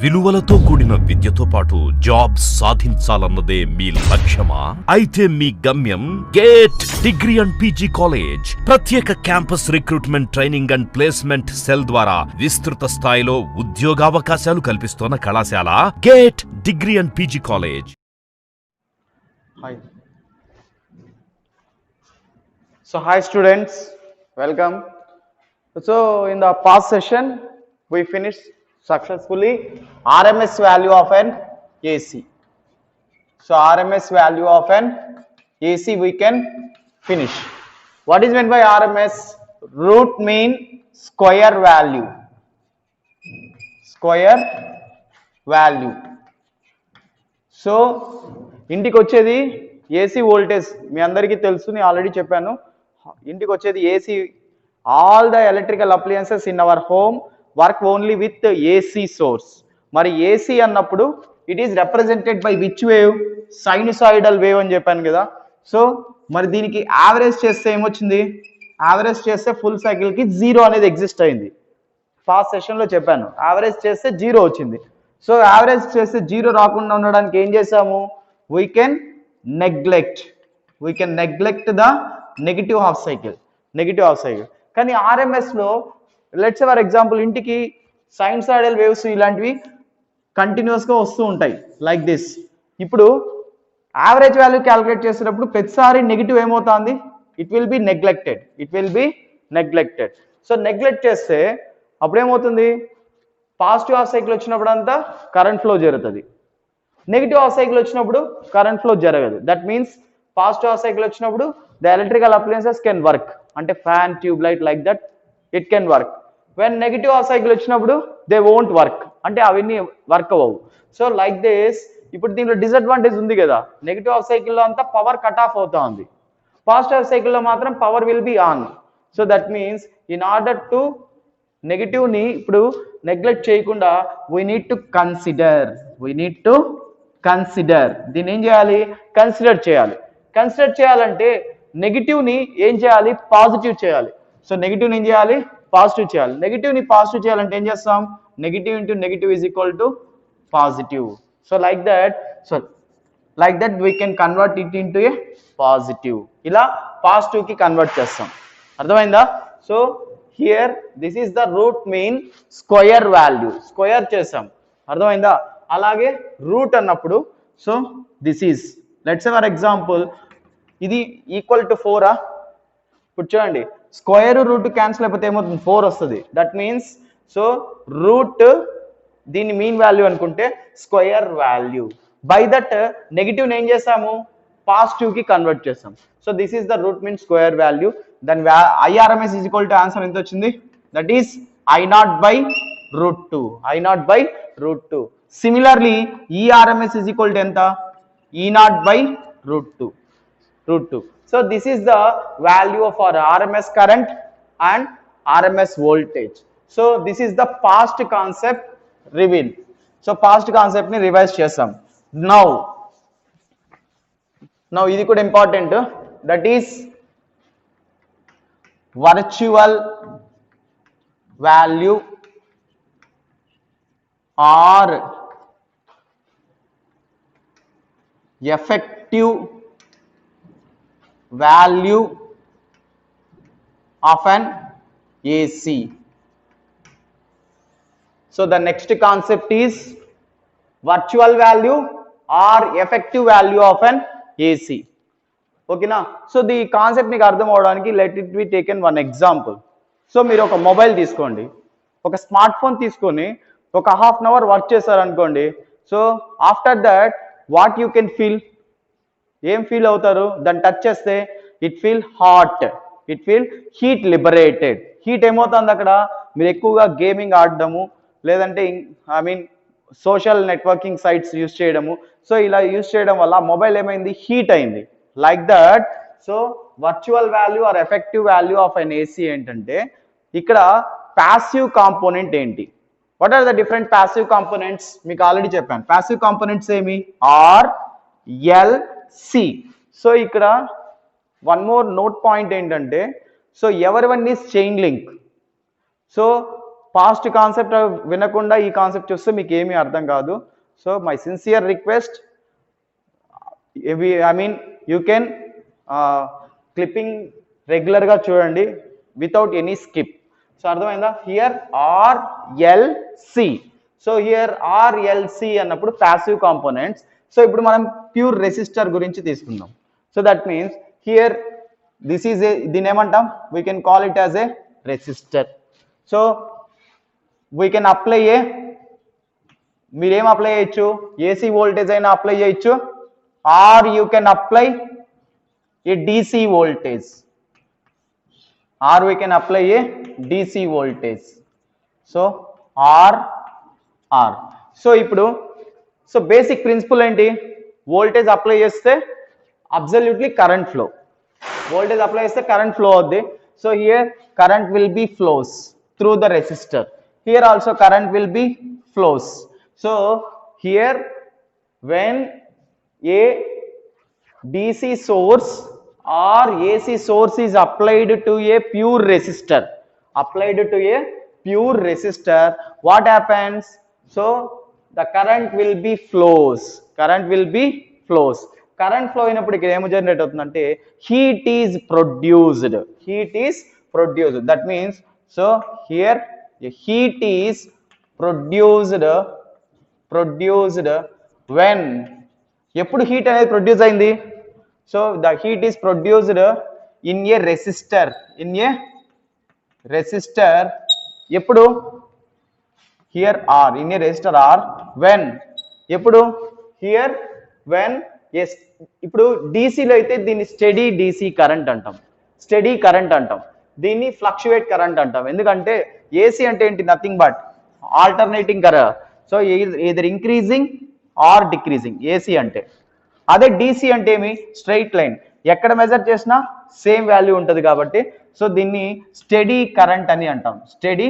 విలువలతో కూడిన విద్యతో పాటు జాబ్ సాధించాలన్నదే మీ లక్ష్యమా? అయితే మీ గమ్యం Gate Degree and PG College. ప్రత్యేక campus recruitment training and placement cell ద్వారా విస్తృత స్థాయిలో ఉద్యోగావకాశాలు కల్పిస్తున్న కళాశాల Gate Degree and PG College. Hi students, welcome. So in the past session we finished successfully RMS value of an AC. So RMS value of an AC we can finish. What is meant by RMS? Root mean square value. Square value. So ఇంటికి వచ్చేది AC voltage మీ అందరికీ తెలుసు, నేను already చెప్పాను. ఇంటికి వచ్చేది AC. All the electrical appliances in our home work only with AC source. మరి AC అన్నప్పుడు it is represented by which wave? Sinusoidal wave అని చెప్పాను కదా. సో మరి దీనికి యావరేజ్ చేస్తే ఏమొచ్చింది? యావరేజ్ చేస్తే ఫుల్ సైకిల్కి జీరో అనేది ఎగ్జిస్ట్ అయింది. ఫాస్ట్ సెషన్లో చెప్పాను, యావరేజ్ చేస్తే జీరో వచ్చింది. సో యావరేజ్ చేస్తే జీరో రాకుండా ఉండడానికి ఏం చేసాము? we can neglect the negative half cycle. కానీ RMS లో లెట్స్ ఫర్ ఎగ్జాంపుల్ ఇంటికి సైనుసాయిడల్ వేవ్స్ ఇలాంటివి కంటిన్యూస్ గా వస్తూ ఉంటాయి లైక్ దిస్. ఇప్పుడు యావరేజ్ వాల్యూ క్యాలిక్యులేట్ చేసేటప్పుడు ప్రతిసారి నెగిటివ్ ఏమవుతుంది? It will be neglected. So neglect చేస్తే అప్పుడు ఏమవుతుంది? పాజిటివ్ హాఫ్ సైకిల్ వచ్చినప్పుడు అంతా కరెంట్ ఫ్లో జరుగుతుంది, నెగిటివ్ హాఫ్ సైకిల్ వచ్చినప్పుడు కరెంట్ ఫ్లో జరగదు. That means positive half cycle వచ్చినప్పుడు the electrical appliances can work, అంటే fan, tube light like that it can work. When negative half cycle వచ్చినప్పుడు they won't work, అంటే అవన్నీ work అవ్వవు. So like this. ఇప్పుడు దీంట్లో disadvantage ఉంది కదా, నెగిటివ్ హాఫ్ సైకిల్లో అంతా పవర్ కట్ ఆఫ్ అవుతా ఉంది, పాజిటివ్ హాఫ్ సైకిల్లో మాత్రం power will be on. So that means in order to negative ని ఇప్పుడు నెగ్లెక్ట్ చేయకుండా వీ నీడ్ టు కన్సిడర్ దీన్ని ఏం చేయాలి? కన్సిడర్ చేయాలంటే నెగిటివ్ ని ఏం చేయాలి? పాజిటివ్ చేయాలి. సో నెగిటివ్ ని ఏం చేయాలి? పాజిటివ్ చేయాలి. నెగిటివ్ ని పాజిటివ్ చేయాలంటే ఏం చేస్తాం? Negative into negative is equal to positive. So like that we can convert it into A positive. ఇలా పాజిటివ్ కి కన్వర్ట్ చేస్తాం. అర్థమైందా? So here this is the root mean square value. Square చేసాం, అర్థమైందా? అలాగే రూట్ అన్నప్పుడు so this is let's say for example ఇది equal to 4. ఇప్పుడు చూడండి, స్క్వేర్ రూట్ క్యాన్సిల్ అయిపోతే ఏమవుతుంది? 4 వస్తుంది. దట్ మీన్స్ సో రూట్ దీన్ని మీన్ వాల్యూ అనుకుంటే square value. By that negative ఏం చేసాము? పాజిటివ్ కి కన్వర్ట్ చేసాం. So this is the root mean square value. Then IRMS is equal to answer ఎంత వచ్చింది? That is I0 by root 2. Similarly, ERMS is equal to enta? E0 by root 2. So this is the value of our RMS current and RMS voltage. So this is the past concept reveal. So past concept ni revise chesam. Now ఇది కూడా important, that is virtual value or effective value of an AC. So the next concept is virtual value or effective value of an AC. Okay na? So the concept మీకు అర్థం అవడానికి let it be taken one example. So మీరు ఒక mobile తీసుకోండి, ఒక smart phone తీసుకొని ఒక half an hour work చేశారనుకోండి. So after that what you can feel? ఏం ఫీల్ అవుతారు? దాన్ని టచ్ చేస్తే it feel heat liberated. Heat ఏమవుతుంది అక్కడ? మీరు ఎక్కువగా గేమింగ్ ఆడడము, లేదంటే సోషల్ నెట్వర్కింగ్ సైట్స్ యూజ్ చేయడము. సో ఇలా యూజ్ చేయడం వల్ల మొబైల్ ఏమైంది? హీట్ అయింది. Like that. So virtual value or effective value of an AC ఏంటంటే, ఇక్కడ ప్యాసివ్ కాంపోనెంట్ ఏంటి? What are the different passive components? మీకు ఆల్రెడీ చెప్పాను. ప్యాసివ్ కాంపోనెంట్స్ ఏమి? R, L, C. సో ఇక్కడ వన్ మోర్ నోట్ పాయింట్ ఏంటంటే, so every one is chain link. So past concept వినకుండా ఈ కాన్సెప్ట్ చూస్తే మీకు ఏమీ అర్థం కాదు. So my sincere request, I mean you can clipping రెగ్యులర్గా చూడండి వితౌట్ ఎనీ స్కిప్. సో అర్థమైందా? Here RLC. So here RLC అన్నప్పుడు ప్యాసివ్ కాంపోనెంట్స్. సో ఇప్పుడు మనం ప్యూర్ రెసిస్టర్ గురించి తీసుకుందాం. So that means here this is a, దీని ఏమంటాం, we can call it as a resistor. So we can apply a, మీరేం apply చేయొచ్చు, ఏసీ వోల్టేజ్ అయినా అప్లై చేయొచ్చు, or you can apply a DC voltage, or we can apply a DC voltage. So R. So ఇప్పుడు so basic principle ఏంటి, voltage apply చేస్తే absolutely current flow, voltage apply చేస్తే current flow అవుద్ది. So here current will be flows through the resistor, here also current will be flows. So here when a DC source or AC source is applied to a pure resistor, what happens? So the current will be flows, current flow అయినప్పుడు ఇక్కడ ఏం generate అవుతుందంటే heat is produced. That means so here heat is produced when, ఎప్పుడు heat అనేది produce అయింది? So the heat is produced in a resistor, ఎప్పుడు? Here R, in a resistor R, when, ఎప్పుడు? Here when. Yes, ఇప్పుడు డీసీలో అయితే దీన్ని study DC current అంటాం, దీన్ని ఫ్లక్చువేట్ కరెంట్ అంటాం. ఎందుకంటే ఏసీ అంటే ఏంటి, nothing but alternating current. So either increasing or decreasing AC అంటే. అదే డీసీ అంటే ఏమి, స్ట్రైట్ లైన్, ఎక్కడ మెజర్ చేసినా సేమ్ వాల్యూ ఉంటుంది కాబట్టి సో దీన్ని స్టడీ కరెంట్ అని అంటాం, స్టడీ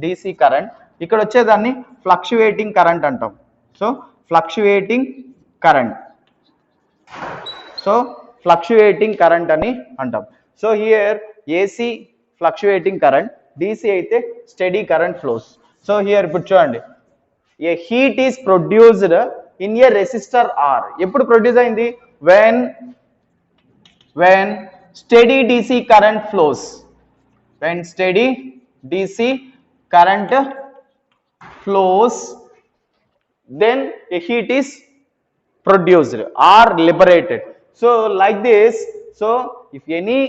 డీసీ కరెంట్. ఇక్కడ వచ్చేదాన్ని ఫ్లక్చువేటింగ్ కరెంట్ అంటాం. సో ఫ్లక్చువేటింగ్ కరెంట్ అని అంటాం. So here AC fluctuating current, DC అయితే steady current flows. So here ఇప్పుడు చూడండి, a heat is produced in a resistor R. ఎప్పుడు ప్రొడ్యూస్ అయింది? when steady DC current flows, then a heat is produced or liberated. So like this, so if any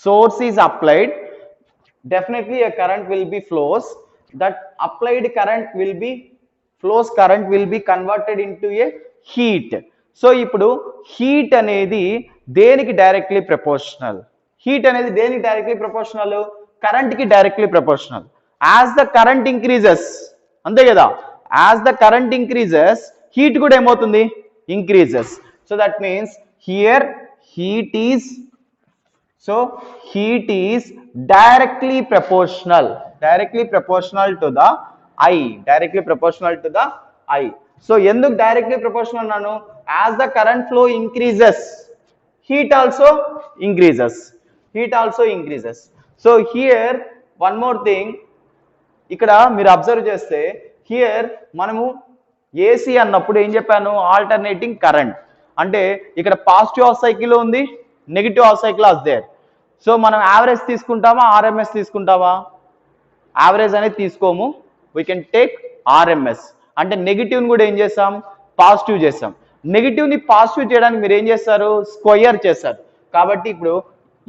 source is applied, definitely a current will be flows. That applied current will be converted into a heat. So ఇప్పుడు heat అనేది దేనికి directly proportional? Current కి directly proportional. As the current increases, అంతే కదా, as the current increases heat కూడా ఏమవుతుంది, increases. So that means here heat is directly proportional to the I. So ఎందుకు directly proportional అన్నాను? as the current flow increases, heat also increases. So here one more thing, ఇక్కడ మీరు observe చేస్తే here మనము AC అన్నప్పుడు ఏం చెప్పాను, alternating current అంటే ఇక్కడ పాజిటివ్ హాఫ్ సైకిల్ ఉంది, negative half cycle as there. So మనం యావరేజ్ తీసుకుంటామా, ఆర్ఎంఎస్ తీసుకుంటామా? యావరేజ్ అనేది తీసుకోము, వీ కెన్ టేక్ ఆర్ఎంఎస్. అంటే నెగిటివ్ని కూడా ఏం చేస్తాం, పాజిటివ్ చేస్తాం. నెగిటివ్ని పాజిటివ్ చేయడానికి మీరు ఏం చేస్తారు, స్క్వయర్ చేస్తారు. కాబట్టి ఇప్పుడు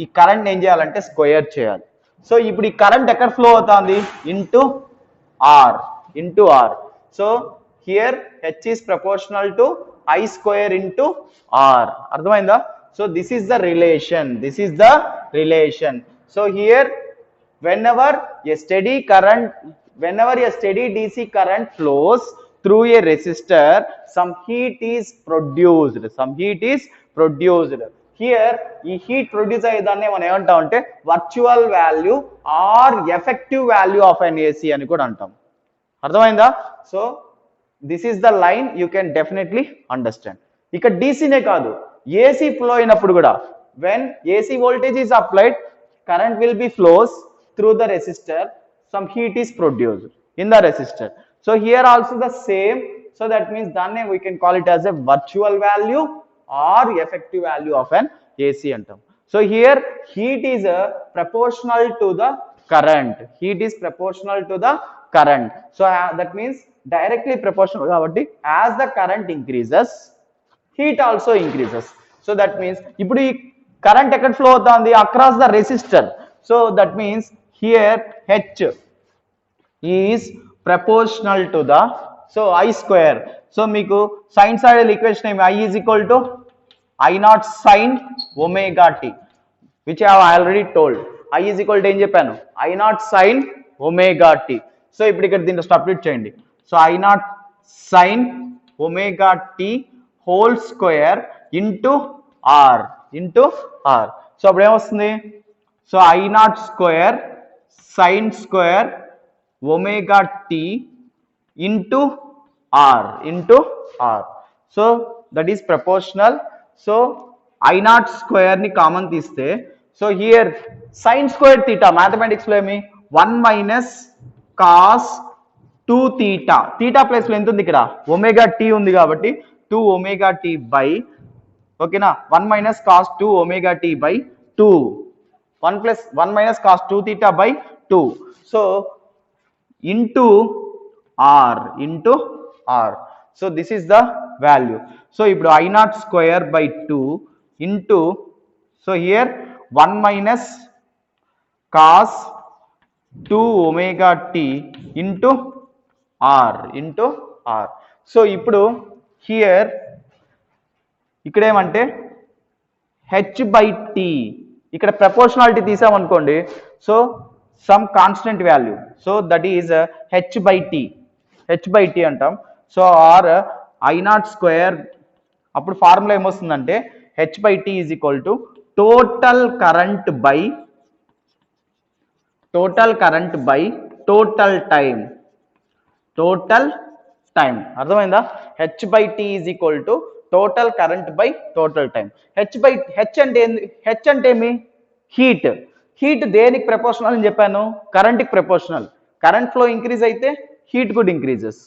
ఈ కరెంట్ ఏం చేయాలంటే స్క్వయర్ చేయాలి. సో ఇప్పుడు ఈ కరెంట్ ఎక్కడ ఫ్లో అవుతుంది, into are. So here H is proportional to I square into R. అర్థమైందా? So this is the relation. So here whenever a steady DC current flows through a resistor, some heat is produced. Here ఈ heat produce అయ్యేదాన్ని మనం ఏమంటాం అంటే virtual value or effective value of an AC అని కూడా అంటాం. అర్థమైందా? So this is the line you can definitely understand. ఇక డీసీనే కాదు, ఏసీ ఫ్లో అయినప్పుడు కూడా when AC voltage is applied, current will be flows through the resistor. some heat is produced in the resistor. So here also the same. So that means then we can call it as a virtual value or effective value of an AC antam. So here heat is proportional to the current. Heat is proportional to the current. So that means directly proportional kabatti as the current increases, heat also increases. So that means ఇప్పుడు ఈ current ఎక్కడ flow అవుతుంది across the resistor. So that means here H is proportional to the so I square. So మీకు sinusoidal equation ఏమి I is equal to I naught sine omega t which I have already told. I is equal to ఏం చెప్పాను I naught sine omega t. So ఇప్పుడు ఇక్కడ దీంట్లో substitute చేయండి. So I naught sine omega t whole square into R into are. So అప్పుడు ఏమొస్తుంది so I not square sine square omega t into R into are. So that is proportional. So I not square ని common తీస్తే so here sine square theta mathematics లో ఏమి 1 minus cos 2 theta. Theta place లో ఎంత ఉంది ఇక్కడ omega tea ఉంది కాబట్టి 2 ఒమేగా టీ బై ఓకేనా 1 minus cos 2 omega t by 2 1 minus cos 2 theta by 2. So into R into are. So this is the value. So ఇప్పుడు I not square by 2 into so here 1 minus cos 2 omega t into R into are. So ఇప్పుడు here ఇక్కడ ఏమంటే H by t ఇక్కడ proportionality తీసామనుకోండి so some constant value. So that is H by t అంటాం. So R I not square అప్పుడు formula ఏమొస్తుందంటే H by t is equal to total current by total time. అర్థమైందా? H by t is equal to total current by total time. H అంటే ఏమి heat. Heat దేనికి proportional అని చెప్పాను కరెంట్కి proportional. Current flow increase అయితే heat కూడా increases.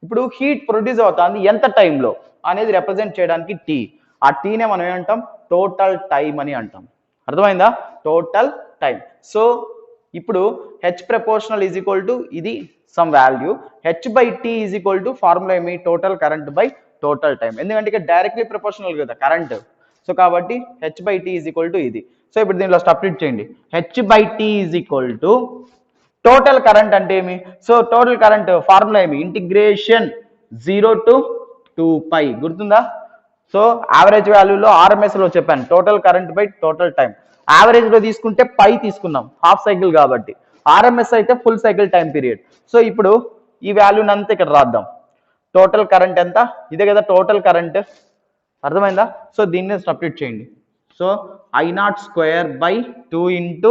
ఇప్పుడు హీట్ ప్రొడ్యూస్ అవుతుంది ఎంత టైంలో అనేది రిప్రజెంట్ చేయడానికి టీ. ఆ టీనే మనం ఏమంటాం టోటల్ టైం అని అంటాం. అర్థమైందా? Total time. సో ఇప్పుడు H proportional is equal to ఇది some value. H by t is equal to formula ఏమి total current by total time. ఎందుకంటే ఇక్కడ డైరెక్ట్లీ ప్రపోర్షనల్ కదా కరెంట్. సో కాబట్టి H by t is equal to ఇది. So ఇప్పుడు దీనిలో సబ్స్టిట్యూట్ చేయండి. H by t is equal to total current అంటే ఏమి సో టోటల్ కరెంట్ ఫార్ములా ఏమి ఇంటిగ్రేషన్ 0 to 2π గుర్తుందా? సో యావరేజ్ వాల్యూలో ఆర్ఎంఎస్ లో చెప్పాను total current by total time. Average లో తీసుకుంటే పై తీసుకున్నాం హాఫ్ సైకిల్ కాబట్టి, ఆర్ఎంఎస్ అయితే full cycle time period. So ఇప్పుడు ఈ వాల్యూని అంతా ఇక్కడ రాద్దాం. టోటల్ కరెంట్ ఎంత ఇదే కదా టోటల్ కరెంట్. అర్థమైందా? సో దీన్ని సబ్స్టిట్యూట్ చేయండి. So I not square by 2 into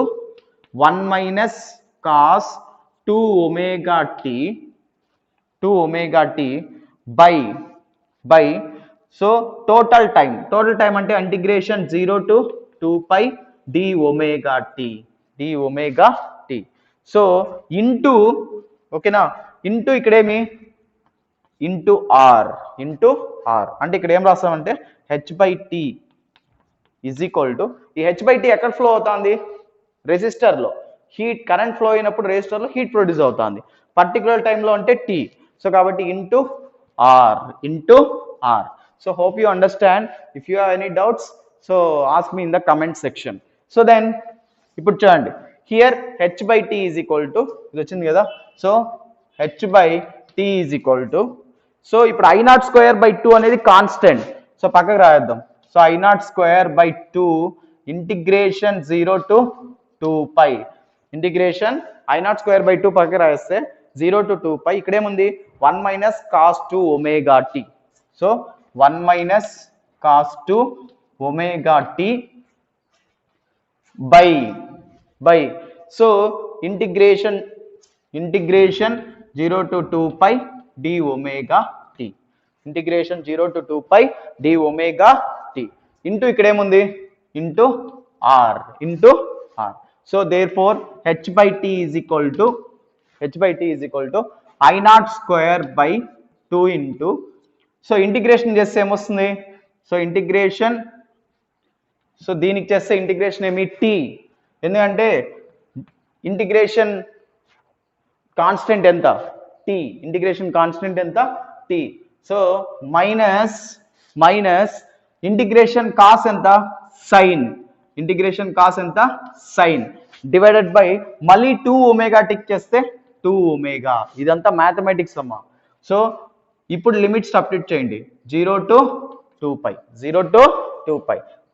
1 minus cos 2 omega t by so total time అంటే integration 0 to 2π d omega t. So into ఓకేనా ఇంటూ ఇక్కడేమి ఇంటూ ఆర్ అంటే ఇక్కడ ఏం రాస్తామంటే h by t is equal to ఈ h by t ఎక్కడ flow అవుతుంది రెసిస్టర్లో. హీట్ కరెంట్ ఫ్లో అయినప్పుడు రెసిస్టర్లో హీట్ ప్రొడ్యూస్ అవుతుంది పర్టికులర్ టైంలో అంటే టీ. సో కాబట్టి into are. So hope you understand. If you have any doubts so ask me in the comment section. So then ఇప్పుడు చూడండి here h by t is equal to ఇది వచ్చింది కదా. So H by t is equal to so ఇప్పుడు I not square by 2 అనేది constant. So పక్కకు రాద్దాం. So I not square by 2 integration 0 to 2π integration I not square by 2 పక్కకు రాస్తే 0 to 2π ఇక్కడేముంది 1 minus cos 2 omega t. So 1 minus cos 2 omega t by so integration 0 to 2π d omega t. Integration 0 to 2π d omega t into ఇక్కడేముంది into are. So therefore h by t is equal to I naught square by 2 into, so integration చేస్తే ఏమొస్తుంది, so integration, so దీనికి చేస్తే integration ఏమి t, ఎందుకంటే integration constant ఎంత t, integration constant ఎంత t, so minus integration cos ఎంత sign, integration cos ఎంత సైన్ డివైడెడ్ బై మళ్ళీ 2 ఒమేగా టిక్ చేస్తే 2 ఒమేగా, ఇదంతా మ్యాథమెటిక్స్ అమ్మా. సో ఇప్పుడు లిమిట్ సబ్స్టిట్యూట్ చేయండి, 0 to 2π,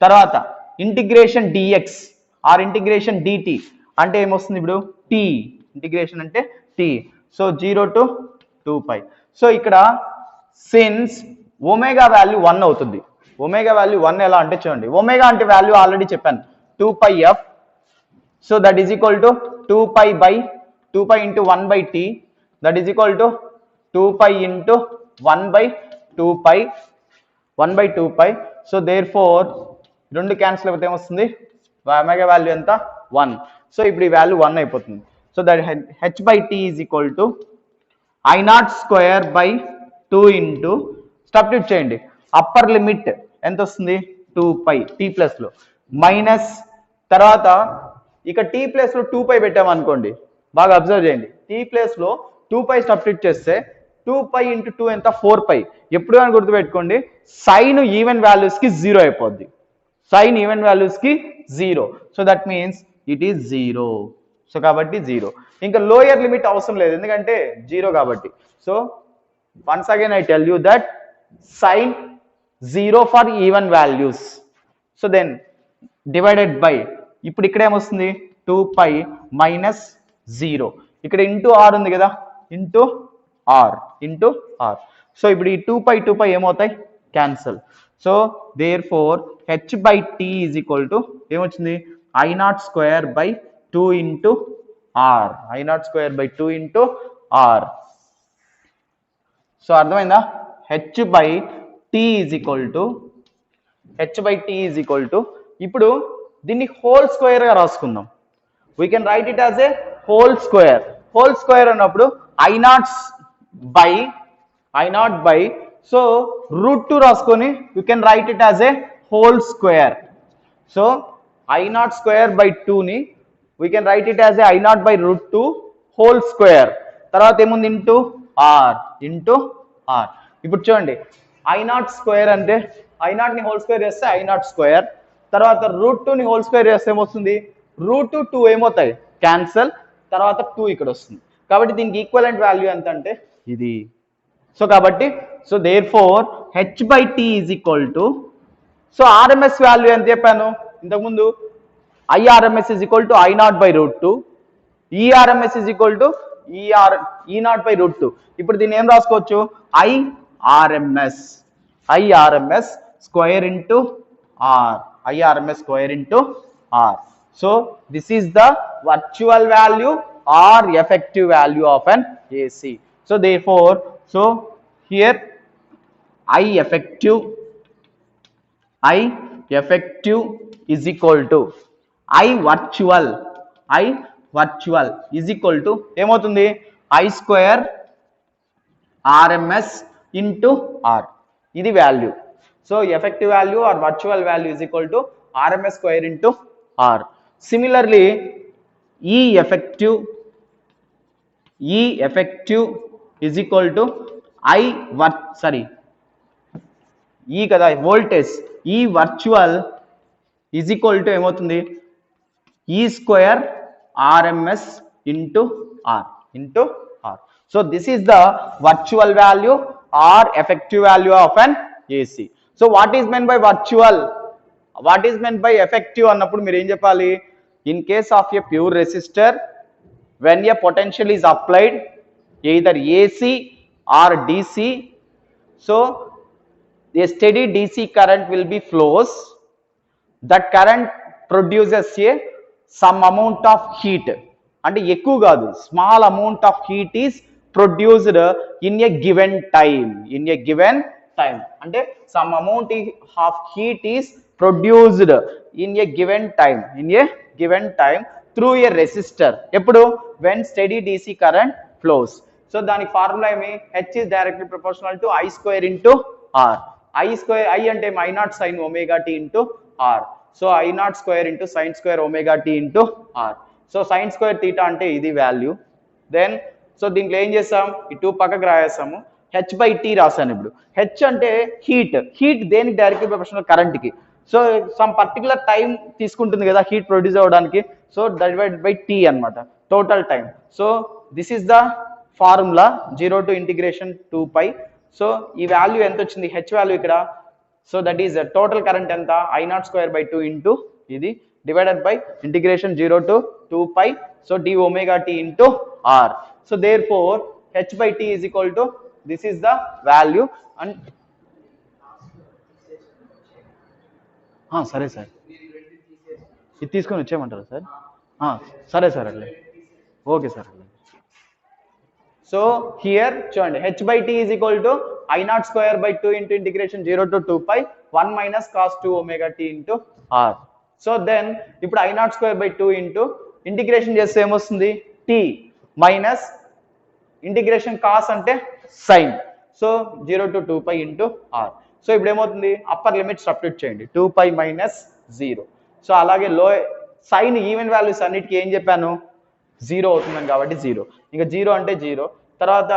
తర్వాత integration dx or integration dt అంటే ఏమొస్తుంది ఇప్పుడు t, ఇంటిగ్రేషన్ అంటే t, సో 0 to 2π. సో ఇక్కడ సిన్స్ ఒమేగా వాల్యూ 1 అవుతుంది, ఒమేగా వాల్యూ 1 ఎలా అంటే చూడండి, ఒమేగా అంటే వాల్యూ ఆల్రెడీ చెప్పాను 2πf, so that is equal to 2π into 1/t, that is equal to 2π into 1/2π. So therefore రెండు క్యాన్సిల్ అయిపోతే ఏమొస్తుంది, ఒమేగా వాల్యూ ఎంత 1, సో ఇప్పుడు ఈ వాల్యూ 1 అయిపోతుంది. So that h by t is equal to I naught square by 2 into, substitute చేయండి, upper limit ఎంత వస్తుంది 2π t ప్లస్ లో మైనస్, తర్వాత ఇక t ప్లస్ లో 2π పెట్టామనుకోండి, బాగా అబ్జర్వ్ చేయండి, t ప్లస్ లో 2π సబ్స్టిట్యూట్ చేస్తే 2π into 2 ఎంత 4π, ఎప్పుడు అని గుర్తుపెట్టుకోండి, సైన్ ఈవెన్ వాల్యూస్ కి 0 అయిపోద్ది, సైన్ ఈవెన్ వాల్యూస్ కి 0, so that means it is 0, so కాబట్టి 0, ఇంకా లోయర్ లిమిట్ అవసరం లేదు ఎందుకంటే 0 కాబట్టి. So once again I tell you that sine 0 for even values, so then divided by, ఇప్పుడు ఇక్కడ ఏమొస్తుంది 2π మైనస్ 0, ఇక్కడ ఇంటూ ఆర్ ఉంది కదా, ఇంటూ ఆర్, సో ఇప్పుడు ఈ 2π ఏమవుతాయి cancel, so therefore h by t is equal to ఏమొచ్చింది I naught square by 2 into r, I naught square by 2 into r. So అర్థమైందా, h by t is equal to ఇప్పుడు దీన్ని whole square గా రాసుకుందాం, we can write it as a whole square అన్నప్పుడు I naught by so √2 రాసుకొని you can write it as a whole square, so I naught square by 2 ని we can write it as a I naught by √2 whole square, తర్వాత ఏముంది into r, ఇప్పుడు చూడండి I naught square అంటే I naught ని whole square చేస్తే I naught square, తర్వాత √2 ని హోల్ స్క్వేర్ చేస్తే ఏమొస్తుంది √2 2 ఏమవుతాయి క్యాన్సల్, తర్వాత 2 ఇక్కడ వస్తుంది, కాబట్టి దీనికి ఈక్వలెంట్ వాల్యూ ఎంత అంటే ఇది, సో కాబట్టి so therefore h by t is equal to, so RMS value ఎంత చెప్పాను ఇంతకుముందు, IRMS is equal to I naught by √2, ERMS is equal to E naught by √2, ఇప్పుడు దీన్ని ఏం రాసుకోవచ్చు IRMS square into R, so this is the virtual value or effective value of an AC, so therefore so here I effective is equal to I virtual is equal to ఏమవుతుంది I square RMS into R, ఇది value, so effective value or virtual value is equal to RMS square into R. Similarly E effective is equal to E కదా voltage, E virtual is equal to ఏమవుతుంది E square RMS into R. So this is the virtual value or effective value of an AC. So what is meant by virtual, what is meant by effective అన్నప్పుడు మీరు ఏం చెప్పాలి, in case of a pure resistor when a potential is applied either AC or DC, so a steady DC current will be flows, that current produces some amount of heat, అంటే ఎక్కువ కాదు small amount of heat is produced in a given time, అంటే some amount of heat is produced in a given time, through a resistor ఎప్పుడు when steady DC current flows. So దానికి formula ఏమి h is directly proportional to I square into r. I square I అంటే I naught sine omega t into are. So I not square into sine square omega t into are. So sine square theta అంటే ఇది value. Then so దీంట్లో ఏం చేస్తాం ఈ 2 పక్కకు రాయేస్తాము. H by tea రాశాను. ఇప్పుడు హెచ్ అంటే హీట్ దేనికి డైరెక్ట్లీ ప్రపోర్షనల్ కరెంట్కి. సో సమ్ పర్టికులర్ టైం తీసుకుంటుంది కదా హీట్ ప్రొడ్యూస్ అవ్వడానికి. సో డివైడ్ బై టీ అనమాట total time. So this is the formula 0 to integration 2π. So ఈ వాల్యూ ఎంత వచ్చింది హెచ్ వాల్యూ ఇక్కడ. So that is total current ఎంత I not square by 2 into ఇది divided by integration 0 to 2π. So d omega t into are. So therefore h by t is equal to this is the value. And సరే sir ఇది తీసుకొని వచ్చేయమంటారా sir. సరే sir అట్లే okay sir అట్లే. So here చూడండి h by t is equal to I not square by 2 into integration 0 to 2π 1 minus cos 2 omega t into are. So then ఇప్పుడు I not square by 2 into integration చేస్తే ఏమొస్తుంది t minus integration cos అంటే sine. So 0 to 2π into are. So ఇప్పుడు ఏమవుతుంది upper limit substitute చేయండి 2π minus 0. So అలాగే లో sign even values అన్నిటికీ ఏం చెప్పాను 0 అవుతుందని కాబట్టి 0. ఇంకా 0 అంటే 0. తర్వాత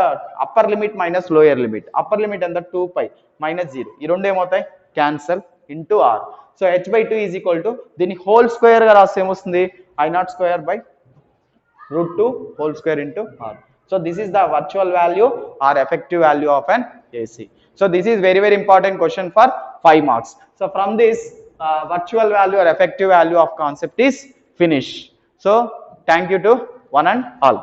upper limit minus lower limit. Upper limit ఎంత 2π మైనస్ 0. ఈ రెండు ఏమవుతాయి cancel into are. So H by 2 is equal to దీన్ని హోల్ స్క్వేర్ గా రాస్తే ఏమొస్తుంది I not square by √2 whole square into R. So this is the virtual value or effective value of an AC. So this is very important question for 5 marks. So from this virtual value or effective value of concept is finished. So thank you to one and all.